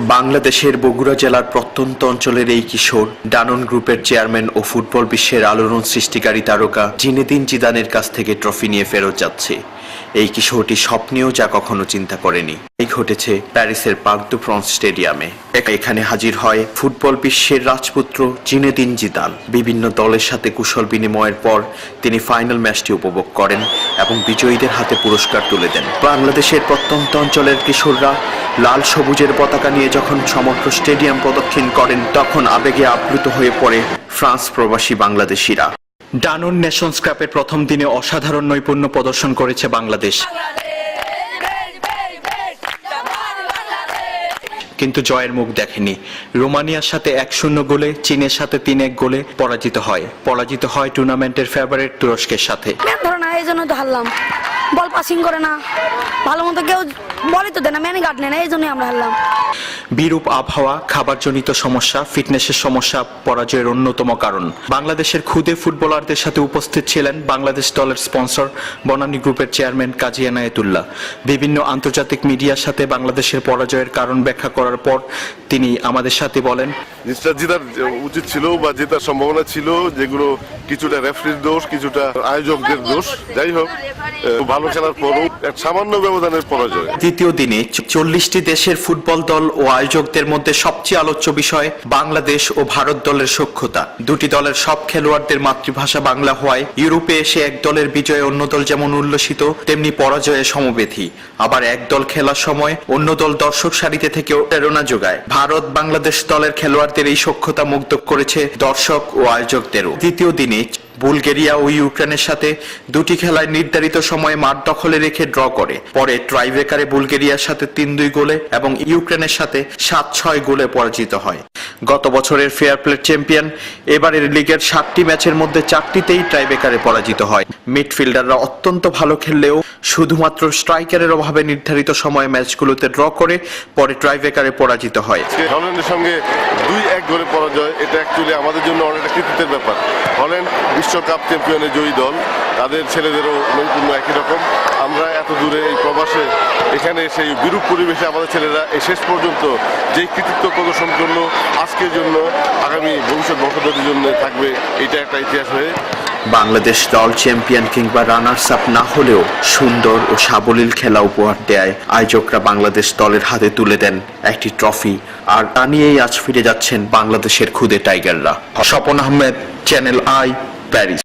বাংলাদেশের বগুড়া জেলার প্রত্যন্ত অঞ্চলের এই কিশোর ডানন গ্রুপের চেয়ারম্যান ও ফুটবল বিশ্বের আলোড়ন সৃষ্টিকারী তারকা জিনেদিন জিদানের কাছ থেকে ট্রফি নিয়ে ফেরত যাচ্ছে। এই কিশোরটি স্বপ্নেও যা কখনো চিন্তা করেনি। এই ঘটেছে প্যারিসের পার্ক দু ফ্রান্স স্টেডিয়ামে। এখানে হাজির হয় ফুটবল বিশ্বের রাজপুত্র জিনেদিন জিদান। বিভিন্ন দলের সাথে কুশল বিনিময়ের পর তিনি ফাইনাল ম্যাচটি উপভোগ করেন এবং বিজয়ীদের হাতে পুরস্কার তুলে দেন। বাংলাদেশের প্রত্যন্ত অঞ্চলের কিশোররা লাল সবুজের পতাকা নিয়ে যখন সমগ্র স্টেডিয়াম প্রদক্ষিণ করেন, তখন আবেগে আপ্লুত হয়ে পড়ে ফ্রান্স প্রবাসী বাংলাদেশিরা। ডানন নেশনস কাপের প্রথম দিনে অসাধারণ নৈপুণ্য প্রদর্শন করেছে বাংলাদেশ, কিন্তু জয়ের মুখ দেখেনি। রোমানিয়ার সাথে 1-0 গোলে, চীনের সাথে 3-1 গোলে পরাজিত হয় টুর্নামেন্টের ফেভারিট তুরস্কের সাথে। এই জন্য তো হারলাম, বল পাসিং করে না, ভালো মতো কেউ বলই তো দেয় না, ম্যানে গার্ড নেয় না, এই জন্যই আমরা হারলাম। বিরূপ আবহাওয়া, খাবারজনিত সমস্যা, ফিটনেসের সমস্যা পরাজয়ের অন্যতম কারণ। বাংলাদেশের খুদে ফুটবলারদের সাথে উপস্থিত ছিলেন বাংলাদেশ দলের স্পন্সর বনানী গ্রুপের চেয়ারম্যান কাজী এনায়েতুল্লাহ। বিভিন্ন আন্তর্জাতিক মিডিয়ার সাথে বাংলাদেশের পরাজয়ের কারণ ব্যাখ্যা করার পর তিনি আমাদের সাথে বলেন, জিনিসটা জেতার উচিত ছিল বা জেতার সম্ভাবনা ছিল, যেগুলো কিছুটা রেফারির দোষ, কিছুটা আয়োজকদের দোষ। যাই হোক, ভালো খেলার পরও এক সামান্য ব্যবধানের পরাজয়। দ্বিতীয় দিনে 40টি দেশের ফুটবল দল ও আয়োজকদের মধ্যে সবচেয়ে আলোচ্য বিষয় বাংলাদেশ ও ভারত দলের সখ্যতা। দুটি দলের সব খেলোয়াড়দের মাতৃভাষা বাংলা হওয়ায় ইউরোপে এসে এক দলের বিজয়ে অন্য দল যেমন উল্লসিত, তেমনি পরাজয়ে সমবেথী। আবার এক দল খেলার সময় অন্য দল দর্শক সারিতে থেকেও প্রেরণা যোগায়। ভারত বাংলাদেশ দলের খেলোয়াড়দের এই সখ্যতা মুগ্ধ করেছে দর্শক ও আয়োজকদেরও। দ্বিতীয় দিনে বুলগেরিয়া ও ইউক্রেনের সাথে দুটি খেলায় নির্ধারিত সময়ে মাঠ দখলে রেখে ড্র করে। পরে ট্রাইব্রেকারে বুলগেরিয়ার সাথে 3-2 গোলে এবং ইউক্রেনের সাথে 7-6 গোলে পরাজিত হয়। গত বছরের ফেয়ার প্লে চ্যাম্পিয়ন এবারের লিগের 7টি ম্যাচের মধ্যে 4টিতেই ট্রাইব্রেকারে পরাজিত হয়। মিডফিল্ডাররা অত্যন্ত ভালো খেললেও শুধুমাত্র স্ট্রাইকারের অভাবে নির্ধারিত সময়ে ম্যাচগুলোতে ড্র করে পরে ট্রাইব্রেকারে পরাজিত হয়। হল্যান্ডের সঙ্গে 2-1 গোলে পরাজয়, এটা অ্যাকচুয়ালি আমাদের জন্য অনেকটা কৃতিত্বের ব্যাপার। হল্যান্ড বিশ্বকাপ চ্যাম্পিয়নের জয়ী দল, তাদের ছেলেদেরও নৈপুণ্য একই রকম। আমরা এত দূরে এই প্রবাসে এখানে সেই বিরূপ পরিবেশে আমাদের ছেলেরা এই শেষ পর্যন্ত যেই কৃতিত্ব প্রদর্শন করলো, আজকের জন্য আগামী ভবিষ্যৎ বংশধরদের জন্য থাকবে এটা একটা ইতিহাস হয়ে। বাংলাদেশ দল চ্যাম্পিয়ন কিংবা রানার্স আপ না হলেও সুন্দর ও সাবলীল খেলা উপহার দেয় আয়োজকরা বাংলাদেশ দলের হাতে তুলে দেন একটি ট্রফি। আর তা নিয়েই আজ ফিরে যাচ্ছেন বাংলাদেশের খুদে টাইগাররা। Swapan Ahmed, channel I, Paris.